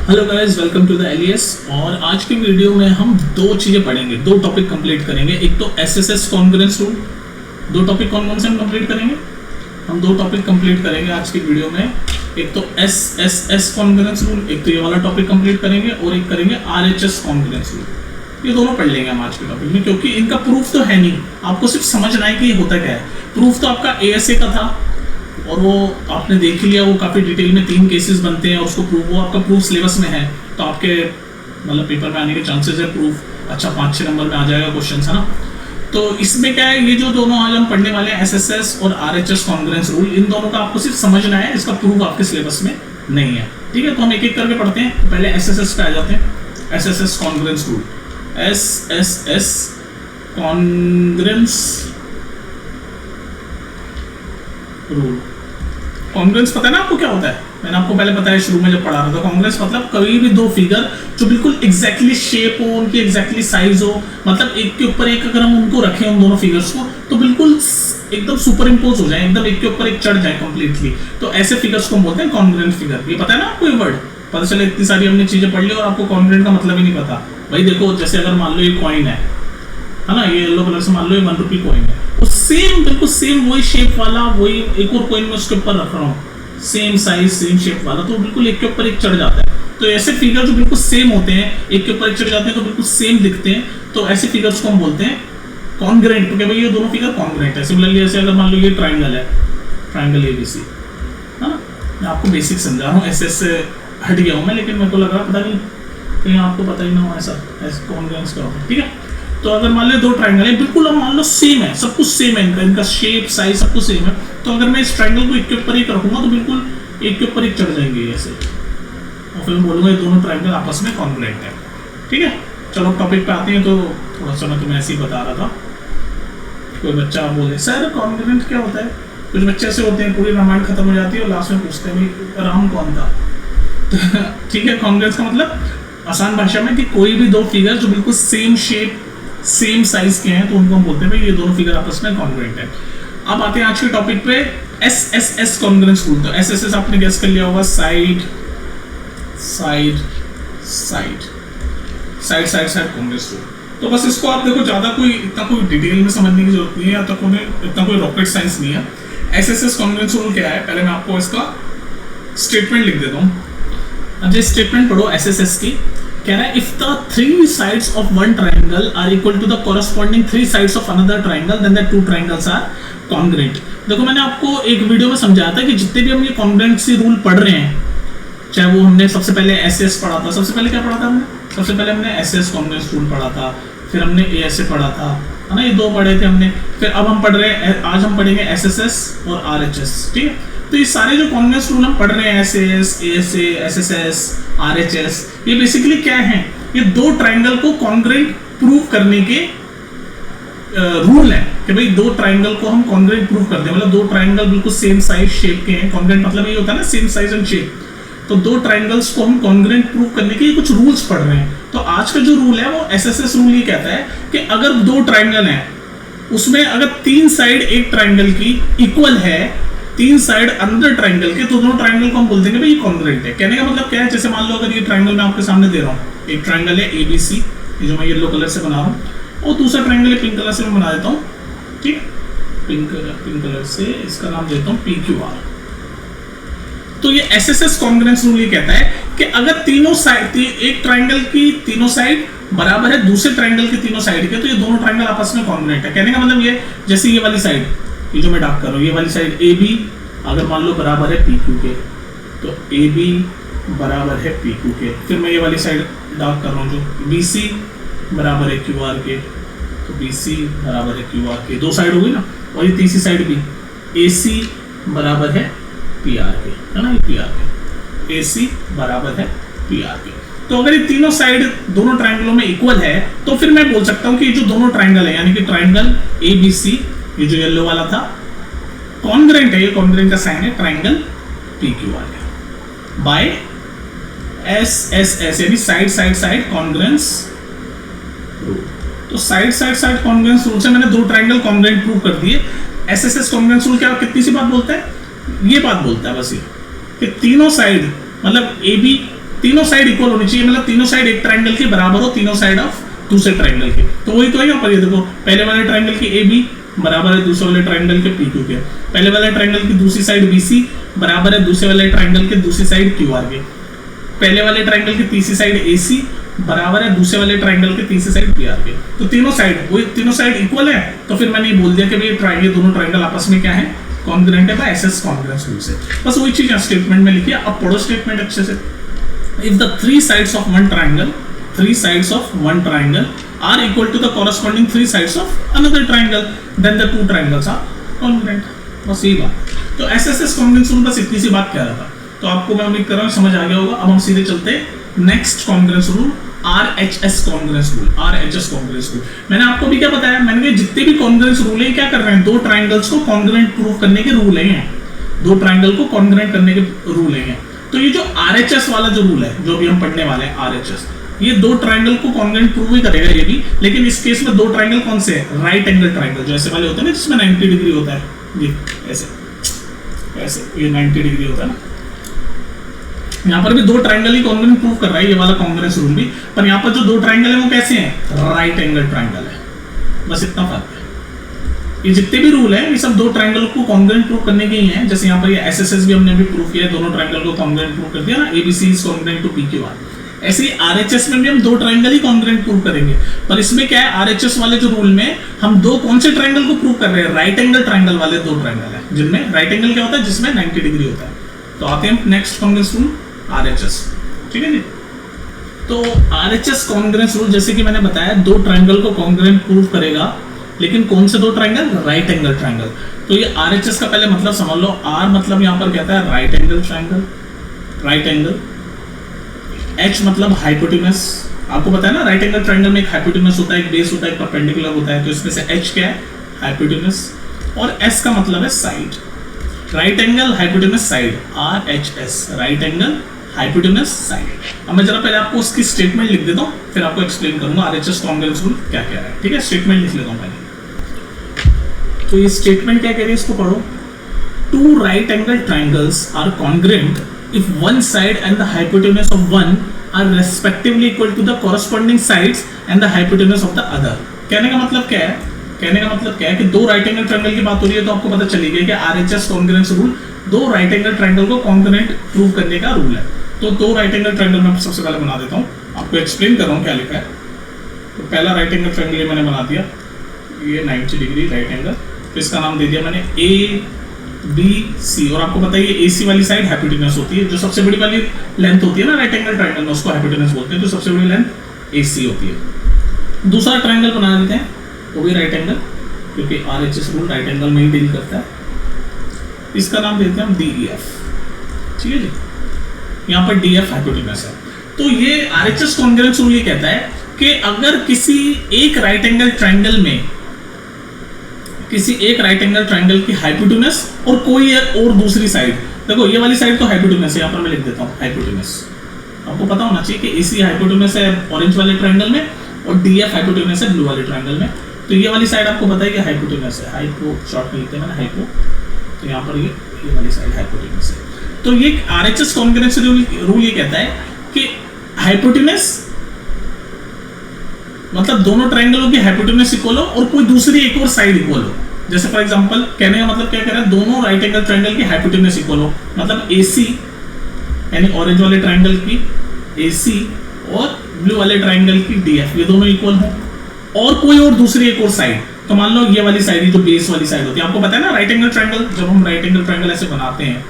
Hello guys, welcome to the एलियस। और आज की वीडियो में हम दो चीज़ें पढ़ेंगे, दो टॉपिक कंप्लीट करेंगे। एक तो एसएसएस कॉन्ग्रुएंस रूल। दो टॉपिक कौन कौन से हम कंप्लीट करेंगे? हम दो टॉपिक कंप्लीट करेंगे आज की वीडियो में। एक तो एसएसएस कॉन्ग्रुएंस रूल, एक तो ये वाला टॉपिक कंप्लीट करेंगे, और एक करेंगे आरएचएस कॉन्ग्रुएंस रूल। ये दोनों पढ़ लेंगे हम आज के टॉपिक में, क्योंकि इनका प्रूफ तो है नहीं, आपको सिर्फ समझना है कि ये होता क्या है। प्रूफ तो आपका एएसए का था और वो आपने देख लिया, वो काफ़ी डिटेल में 3 केसेस बनते हैं और उसको प्रूफ, वो आपका प्रूफ सिलेबस में है, तो आपके मतलब पेपर में आने के चांसेस है। प्रूफ अच्छा 5-6 नंबर में आ जाएगा क्वेश्चन, है ना। तो इसमें क्या है, ये जो दोनों आज हम पढ़ने वाले हैं एसएसएस और आरएचएस कॉन्ग्रुएंस रूल, इन दोनों का आपको सिर्फ समझना है, इसका प्रूफ आपके सिलेबस में नहीं है। ठीक है, तो हम एक एक करके पढ़ते हैं। पहले एसएसएस पे आ जाते हैं। SSS congruence rule, SSS congruence rule. Congruence पता है ना आपको क्या होता है? मैंने आपको पहले बताया शुरू में जब पढ़ा रहा था। कॉन्ग्रुएंस मतलब कभी भी दो फिगर जो बिल्कुल एग्जैक्टली शेप हो, उनकी एग्जैक्टली साइज हो, मतलब एक के ऊपर एक अगर हम उनको रखें उन दोनों फिगर्स को, तो बिल्कुल एकदम सुपर इम्पोज हो जाए, एकदम एक के ऊपर एक चढ़ जाए कंप्लीटली, तो ऐसे फिगर्स को हम बोलते हैं कॉन्ग्रुएंट फिगर। ये पता है ना आपको? ये वर्ड पता चले, इतनी सारी हमने चीजें पढ़ ली और आपको कॉन्ग्रुएंट का मतलब ही नहीं पता। भाई देखो, जैसे अगर मान लो ये कॉइन है ना, ये येलो कलर से मान लो ये 1 रुपी कॉइन है, तो सेम बिल्कुल सेम वही शेप वाला, वही एक और कॉइन में उसके ऊपर रख रहा हूँ, सेम साइज सेम शेप वाला, तो बिल्कुल एक के ऊपर एक चढ़ जाता है। तो ऐसे फिगर जो बिल्कुल सेम होते हैं, एक के ऊपर एक चढ़ जाते हैं, तो बिल्कुल सेम दिखते हैं, तो ऐसे फिगर्स को हम बोलते हैं कॉन्ग्रुएंट। क्योंकि भाई ये दोनों फिगर कॉन्ग्रुएंट है। सिमिलरली ऐसे अगर मान लो ये ट्राइंगल है, ट्राइंगल एबीसी, है ना। मैं आपको बेसिक समझा रहा हूँ, ऐसे से हट गया हूँ मैं, लेकिन मेरे को लगा पता नहीं कहीं आपको पता ही ना हो ऐसा कॉन्ग्रुएंस का होता है। ठीक है, तो अगर मान लो दो ट्राइंगल है, बिल्कुल मान लो सेम है, सब कुछ सेम है, इनका शेप साइज सब कुछ सेम है, तो अगर मैं इस ट्राइंगल को एक के ऊपर एक रखूंगा तो बिल्कुल एक के ऊपर एक चढ़ जाएंगे ऐसे, और फिर मैं बोलूंगा ये दोनों ट्राइंगल आपस में कॉन्ग्रुएंट है। ठीक है, चलो टॉपिक पे आते हैं। तो थोड़ा सा मैं तुम्हें ऐसे ही बता रहा था। कोई बच्चा बोले सर कॉन्ग्रुएंट क्या होता है? कुछ बच्चे ऐसे होते हैं, पूरी रामायण खत्म हो जाती है और लास्ट में पूछते हैं भाई राम कौन था? ठीक है, कॉन्ग्रुएंस का मतलब आसान भाषा में कि कोई भी दो फिगर जो बिल्कुल सेम शेप सेम साइज के हैं, तो उनको हम बोलते हैं भाई ये दोनों फिगर आपस में कॉन्ग्रुएंट है। अब आते हैं आज के टॉपिक पे, एसएसएस कॉन्ग्रुएंस रूल। तो एसएसएस आपने गेस कर लिया होगा, side side side side side side congruence rule. तो बस इसको आप देखो, ज्यादा कोई इतना कोई डिटेल में समझने की जरूरत नहीं है, या तक इतना कोई रॉकेट साइंस नहीं है। एसएसएस कॉन्ग्रुएंस रूल क्या है, पहले मैं आपको इसका स्टेटमेंट लिख देता हूँ। अब ये स्टेटमेंट पढ़ो एसएसएस की। कह रहा है if the 3 sides of one triangle are equal to the corresponding 3 sides of another triangle then the 2 triangles are congruent। देखो, मैंने आपको एक वीडियो में समझाया था कि जितने भी हम ये कॉन्ग्रुएंसी रूल पढ़ रहे हैं, चाहे वो हमने सबसे पहले एसएस पढ़ा था, सबसे पहले क्या पढ़ा था हमने? सबसे पहले हमने एसएस कॉन्ग्रुएंस रूल पढ़ा था, फिर हमने एएसए पढ़ा था, है ना, ये 2 पढ़े थे हमने। फिर अब हम पढ़ रहे हैं, आज हम पढ़ेंगे एसएसएस और आरएचएस। ठीक है, तो ये सारे जो कॉन्ग्रुएंस रूल हम पढ़ रहे हैं, एसएस, एएसए, एसएसएस, आरएचएस, ये बेसिकली क्या है? ये 2 ट्राइंगल को कॉन्ग्रुएंट प्रूव करने के रूल है कि भाई 2 ट्राइंगल को हम कॉन्ग्रुएंट प्रूव करते हैं, मतलब 2 ट्राइंगल बिल्कुल सेम साइज शेप के हैं। कॉन्ग्रुएंट मतलब ये होता है ना, सेम साइज एंड शेप। तो 2 ट्राइंगल्स को हम कॉन्ग्रुएंट प्रूव करने के कुछ रूल्स पढ़ रहे हैं। तो आज का जो रूल है वो एसएसएस रूल ये कहता है कि अगर 2 ट्राइंगल हैं, उसमें अगर 3 साइड एक ट्राइंगल की इक्वल है, 3 साइड अंदर ट्राइंगल के, तो दोनों ट्राइंगल को हम बोल देंगे भाई ये कॉन्ग्रुएंट है। कहने का मतलब क्या है, जैसे मान लो अगर ये ट्राइंगल मैं आपके सामने दे रहा हूँ, एक ट्राइंगल है एबीसी, ये जो मैं येलो कलर से बना रहा हूँ, और दूसरा ट्राइंगल है पिंक कलर से मैं बना देता हूँ। ठीक, पिंक कलर से इसका नाम देता हूँ PQR। तो ये एसएसएस कॉन्ग्रुएंस रूल ये कहता है कि अगर तीनों साइड, एक ट्राइंगल की तीनों साइड बराबर है दूसरे ट्राइंगल के तीनों साइड के, तो ये दोनों ट्राइंगल आपस में कॉन्ग्रुएंट है। कहने का मतलब ये, जैसे ये वाली साइड, ये जो मैं डार्क कर रहा हूँ, ये वाली साइड AB अगर मान लो बराबर है PQ के, तो AB बराबर है PQ के। फिर मैं ये वाली साइड डार्क कर रहा हूँ, जो BC बराबर है QR के, तो BC बराबर है QR के। 2 साइड हो गई ना। और ये तीसरी साइड भी AC बराबर है PR के, है ना, ये PR के, AC बराबर है PR के। तो अगर ये तीनों साइड दोनों ट्राइंगलों में इक्वल है, तो फिर मैं बोल सकता हूँ कि जो दोनों ट्राइंगल है, यानी कि ट्राइंगल ABC, ये जो येलो वाला था, कॉन्ग्रुएंट है। ये कॉन्ग्रुएंट का साइन है ट्राइंगल PQR का, बाय एसएसएस, यानी side side side congruence rule. तो side side side congruence rule से मैंने 2 ट्राइंगल कॉन्ग्रुएंट प्रूव कर दिए। एसएसएस कॉन्ग्रुएंस रूल क्या, कितनी सी बात बोलता है? ये बात बोलता है बस ये कि तीनों साइड, मतलब AB तीनों साइड इक्वल होनी चाहिए, मतलब तीनों साइड एक ट्रायंगल के बराबर हो, तीनों साइड ऑफ दूसरे ट्रायंगल के। तो वही तो है यहाँ पर, ये देखो पहले वाले ट्रायंगल के ए बी बराबर है दूसरे वाले ट्रायंगल के पी क्यू के, पहले वाले ट्रायंगल की दूसरी साइड बी सी बराबर है दूसरे वाले ट्रायंगल के दूसरी साइड क्यू आर के, पहले वाले ट्रायंगल की तीसरी साइड ए सी बराबर है दूसरे वाले ट्रायंगल के तीसरी साइड पी आर के। तो तीनों साइड इक्वल है, तो फिर मैंने ये बोल दिया कि भाई ये दोनों ट्रायंगल आपस में क्या है, कॉन्ग्रुएंट है बाय एसएस कॉन्ग्रुएंस रूल से। बस वही चीज स्टेटमेंट में लिखी है। अब पढ़ो स्टेटमेंट अच्छे से। If the three sides of one triangle are equal to the corresponding three sides of another triangle, then the two triangles are congruent। बस यही बात। तो एसएसएस कॉन्ग्रुएंस रूल बस इतनी सी बात कह रहा था। तो आपको मैं उम्मीद कर रहा हूँ समझ आ गया होगा। अब हम सीधे चलते हैं next congruence rule, RHS congruence rule. मैंने आपको भी क्या बताया, मैंने कहा जितने भी कॉन्ग्रुएंस रूल है क्या कर रहे हैं, दो ट्राइंगल्स को कॉन्ग्रुएंट प्रूव करने के रूल हैं, दो ट्राइंगल को कॉन्ग्रुएंट करने के रूल हैं। तो ये जो आरएचएस वाला जो रूल है, जो भी हम पढ़ने वाले हैं आरएचएस, ये दो ट्राइंगल को कॉन्ग्रुएंट प्रूव ही करेगा ये भी। लेकिन इस केस में दो ट्राइंगल कौन से हैं, राइट एंगल ट्राइंगल, जो ऐसे वाले होते हैं ना जिसमें 90 डिग्री होता है, ये ऐसे ये 90 डिग्री होता है ना। यहाँ पर भी दो ट्राइंगल ही कॉन्ग्रुएंट प्रूव कर रहा है ये वाला कॉन्ग्रुएंस रूल भी, पर यहाँ पर जो दो ट्राइंगल है वो कैसे हैं, राइट एंगल ट्राइंगल है। बस इतना फर्क है। ये जितने भी रूल है ये सब दो ट्राइंगल को कॉन्ग्रुएंट प्रूव करने के ही हैं। जैसे यहाँ पर ये एसएसएस भी हमने भी प्रूव किया है, दोनों ट्राइंगल को कॉन्ग्रुएंट प्रूव कर दिया ना, ABC is congruent to PQR. ऐसे ही आरएचएस में भी हम दो ट्राइंगल ही कॉन्ग्रुएंट प्रूव करेंगे। पर इसमें क्या है, आरएचएस वाले जो रूल में हम दो कौन से ट्राइंगल को प्रूव कर रहे हैं, राइट एंगल ट्राइंगल वाले दो ट्राइंगल है, जिनमें राइट एंगल क्या होता है, जिसमें 90 डिग्री होता है। तो आते हैं नेक्स्ट कॉन्ग्रुएंस रूल आरएचएस, ठीक है जी। तो आरएचएस कॉन्ग्रुएंस रूल जैसे कि मैंने बताया दो ट्राइंगल को कॉन्ग्रुएंट प्रूव करेगा, लेकिन कौन से दो ट्राइंगल, राइट एंगल ट्राइंगल। तो ये आरएचएस का पहले मतलब समझ लो। आर मतलब यहाँ पर कहता है right angle triangle, right angle. H मतलब हाइपोटेनस, आपको पता है ना राइट एंगल ट्राइंगल में एक हाइपोटेनस होता है, एक बेस होता है, एक परपेंडिकुलर होता है। तो इसमें से एच क्या है, हाइपोटेनस। और एस का मतलब है side, right angle hypotenuse side, R H S, right angle hypotenuse side. अब मैं जरा पहले आपको उसकी स्टेटमेंट लिख देता हूँ, फिर आपको एक्सप्लेन करूंगा आरएचएस कॉन्ग्रुएंस रूल क्या कह रहा है, ठीक है। स्टेटमेंट लिख लेता हूँ पहले। तो ये स्टेटमेंट क्या कह रही है, इसको पढ़ो। Two right angle triangles are congruent if one side and the hypotenuse of one are respectively equal to the corresponding sides and the hypotenuse of the other। कहने का मतलब क्या है, कहने का मतलब क्या है कि दो राइट एंगल ट्रायंगल की बात हो रही है, तो आपको पता चली गई कि आरएचएस कॉन्ग्रुएंस रूल दो राइट एंगल ट्रायंगल को कॉन्ग्रुएंट प्रूव करने का रूल है। तो दो राइट एंगल ट्रायंगल मैं सबसे पहले बना देता हूँ, आपको एक्सप्लेन कर रहा हूँ क्या लिखा है। तो पहला राइट एंगल ट्रायंगल ये मैंने बना दिया, ये 90 डिग्री राइट एंगल। तो इसका नाम दे दिया मैंने ए बी सी। और आपको पता है ये एसी वाली साइड हाइपोटेनस होती है, जो सबसे बड़ी वाली लेंथ होती है ना राइट एंगल ट्रायंगल में, उसको हाइपोटेनस बोलते हैं। जो सबसे बड़ी लेंथ एसी होती है। दूसरा ट्रायंगल बना देते हैं, वो भी राइट एंगल, क्योंकि आरएचएस रूल राइट एंगल में ही डील करता है। इसका नाम देते हैं हम डीईएफ, ठीक है जी। यहाँ पर डीएफ हाइपोटेनस है। तो ये आरएचएस कॉन्ग्रुएंस रूल ये कहता है कि अगर किसी एक राइट एंगल ट्रायंगल में, किसी एक राइट एंगल ट्रायंगल की हाइपोटेनस और कोई और दूसरी साइड, देखो ये वाली साइड तो हाइपोटेनस है, यहाँ पर मैं लिख देता हूँ हाइपोटेनस। आपको पता होना चाहिए कि एसी हाइपोटेनस है ऑरेंज वाले ट्रायंगल में और डीएफ हाइपोटेनस है ब्लू वाले ट्रायंगल में। तो ये वाली साइड आपको पता है कि हाइपोटेनस है, हाइपो शॉर्ट में लिखते हैं मैंने हाइपो। तो यहाँ पर ये वाली साइड हाइपोटेनस है। तो ये आरएचएस कॉन्ग्रुएंस रूल ये कहता है कि हाइपोटेनस मतलब दोनों ट्रायंगलों की हाइपोटेनस इक्वल हो और कोई दूसरी एक और साइड इक्वल हो। जैसे फॉर एग्जांपल कहने का मतलब क्या कह रहा है, दोनों राइट एंगल ट्रायंगल की हाइपोटेनस इक्वल हो, मतलब एसी यानी ऑरेंज वाले ट्रायंगल की एसी और ब्लू वाले ट्रायंगल की डीएफ, ये दोनों इक्वल हो, और कोई और दूसरी एक और साइड। तो मान लो ये वाली साइड, जो बेस वाली साइड होती है, आपको पता है ना राइट एंगल ट्रायंगल, जब हम राइट एंगल ट्रायंगल ऐसे बनाते हैं,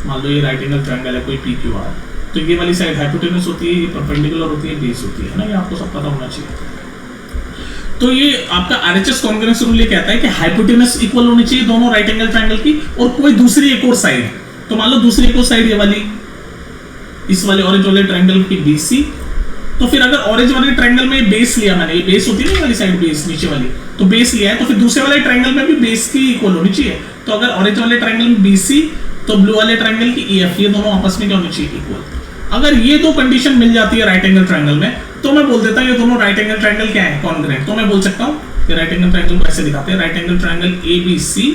मान लो ये राइट एंगल ट्रायंगल है कोई पीक्यूआर, तो ये वाली साइड हाइपोटेनस होती है, ये परपेंडिकुलर होती है, बेस होती है ना, ये आपको सब पता होना चाहिए। तो ये आपका आरएचएस कॉन्ग्रुएंस रूल ये कहता है कि हाइपोटेनस इक्वल होनी चाहिए दोनों राइट एंगल ट्रायंगल की, और कोई दूसरी एक और साइड। तो मान लो दूसरी एक और साइड ये वाली, इस वाले ऑरेंज वाले ट्रायंगल की बीसी। तो फिर अगर ऑरेंज वाले ट्रायंगल में बेस लिया मैंने, ये बेस होती है ना ये वाली साइड बेस नीचे वाली, तो बेस लिया है, तो फिर दूसरे वाले ट्रायंगल में भी बेस की इक्वल होनी चाहिए। तो अगर ऑरेंज वाले ट्रायंगल में बीसी तो ब्लू वाले ट्रायंगल की ईएफ, ये दोनों आपस में क्या होनी चाहिए, इक्वल। अगर ये दो कंडीशन मिल जाती है राइट एंगल ट्रायंगल में, तो मैं बोल देता हूं ये दोनों राइट एंगल ट्रायंगल क्या है, कॉन्ग्रुएंट। तो मैं बोल सकता हूं कि राइट एंगल ट्रायंगल को ऐसे दिखाते हैं, right angle triangle ABC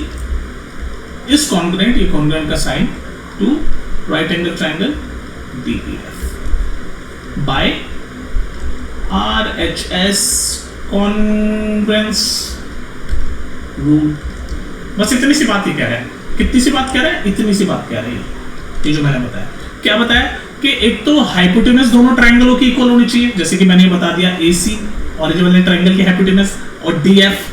is congruent, ये कॉन्ग्रुएंट का sign, two right angle triangle DEF. By RHS congruence rule. बस इतनी सी बात ही कह रहा है। कितनी सी बात कह रहा है? इतनी सी बात कह रही है। ये जो मैंने बताया, क्या बताया कि एक तो हाइपोटेनस दोनों ट्रायंगलों की इक्वल होनी चाहिए, जैसे कि मैंने बता दिया AC ऑरेंज वाले ट्रायंगल की हाइपोटेनस और DF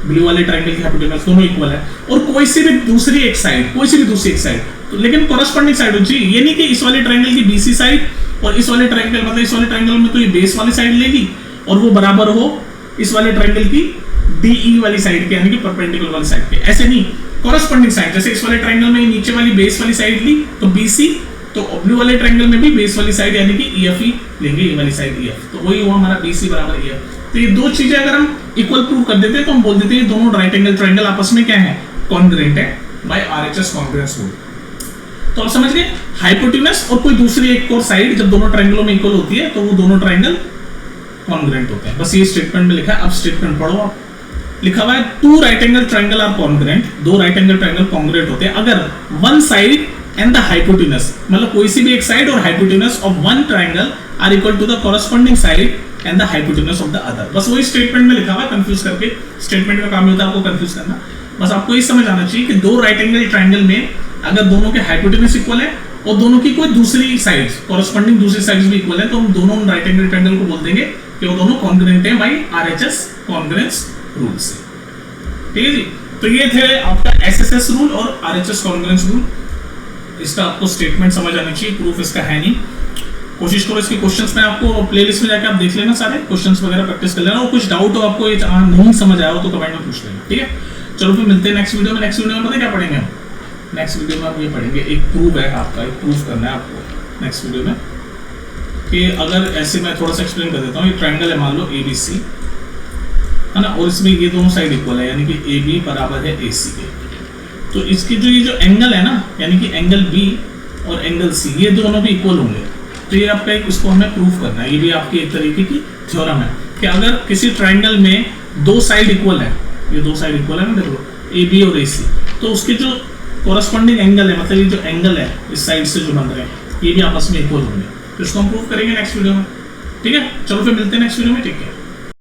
ब्लू वाले ट्रायंगल की हाइपोटेनस दोनों इक्वल है, और कोई सी भी दूसरी एक साइड तो लेकिन कॉरस्पॉन्डिंग साइड होनी चाहिए। ये नहीं कि इस वाले ट्रायंगल की BC साइड और इस वाले ट्रायंगल, मतलब इस वाले ट्रायंगल में तो ये बेस वाली साइड लेगी और वो बराबर हो इस वाले ट्रायंगल की DE वाली साइड के, यानी कि परपेंडिकुलर वाली साइड के। ऐसे नहीं, कॉरस्पॉन्डिंग साइड, जैसे इस वाले ट्रायंगल में नीचे वाली बेस वाली साइड ली तो BC, तो ब्लू वाले ट्रायंगल में भी बेस वाली साइड यानी कि EF ही लेंगे, ये वाली साइड EF, तो वही हुआ हमारा BC बराबर EF। तो ये दो चीजें अगर हम इक्वल प्रूव कर देते हैं तो हम बोल देते हैं दोनों राइट एंगल ट्रायंगल आपस में क्या है? कॉन्ग्रुएंट है बाय RHS कॉन्ग्रुएंस रूल। तो आप समझ गए, हाइपोटेनस और कोई दूसरी एक और साइड जब दोनों ट्रायंगलों में इक्वल होती है तो वो दोनों ट्रायंगल कॉन्ग्रुएंट होते हैं। बस ये स्टेटमेंट में लिखा है। अब स्टेटमेंट पढ़ो आप। लिखा हुआ है two right angle triangle are congruent, दो राइट एंगल ट्रायंगल कॉन्ग्रुएंट होते हैं अगर one side and the hypotenuse, मतलब कोई सी भी एक साइड और hypotenuse of one triangle are equal to the corresponding side and the hypotenuse of the other. बस वही स्टेटमेंट में लिखा हुआ है, कंफ्यूज करके। स्टेटमेंट का काम होता है आपको कंफ्यूज करना। बस आपको ये समझ आना चाहिए कि दो राइट एंगल ट्रायंगल में अगर दोनों के हाइपोटेनस इक्वल है और दोनों की कोई दूसरी साइड्स, कॉरस्पॉन्डिंग दूसरी साइड्स भी इक्वल है, तो हम दोनों राइट एंगल ट्रायंगल को बोल देंगे कि वो दोनों कॉन्ग्रुएंट है बाय RHS कॉन्ग्रुएंस रूल से। ठीक है जी। तो ये थे आपका SSS रूल और RHS कॉन्ग्रुएंस रूल। इसका आपको स्टेटमेंट समझ आनी चाहिए, प्रूफ इसका है नहीं। कोशिश करो इसके क्वेश्चंस में, आपको प्लेलिस्ट में जाकर आप देख लेना, सारे क्वेश्चंस वगैरह प्रैक्टिस कर लेना, और कुछ डाउट हो आपको ये नहीं समझ आया हो तो कमेंट में पूछ लेना। ठीक है, चलो फिर मिलते हैं नेक्स्ट वीडियो में। नेक्स्ट वीडियो में पता है क्या पढ़ेंगे हम? नेक्स्ट वीडियो में आप ये पढ़ेंगे, एक प्रूफ है आपका, एक प्रूफ करना है आपको नेक्स्ट वीडियो में कि अगर ऐसे, मैं थोड़ा सा एक्सप्लेन कर देता हूँ। ये ट्रायंगल है मान लो ABC, है ना, और इसमें ये दोनों साइड इक्वल है, यानी कि AB बराबर है AC के। तो इसकी जो ये जो एंगल है ना, यानी कि एंगल B और एंगल C, ये दोनों भी इक्वल होंगे। तो ये आपका एक, इसको हमें प्रूफ करना है। ये भी आपकी एक तरीके की थ्योरम है कि अगर किसी ट्रायंगल में दो साइड इक्वल है, ये दो साइड इक्वल है ना, देखो AB और AC, तो उसके जो कॉरस्पॉन्डिंग एंगल है, मतलब ये जो एंगल है इस साइड से जो बन रहे हैं, ये भी आपस में इक्वल होंगे। तो इसको हम प्रूफ करेंगे नेक्स्ट वीडियो में। ठीक है, चलो फिर मिलते हैं नेक्स्ट वीडियो में। ठीक है।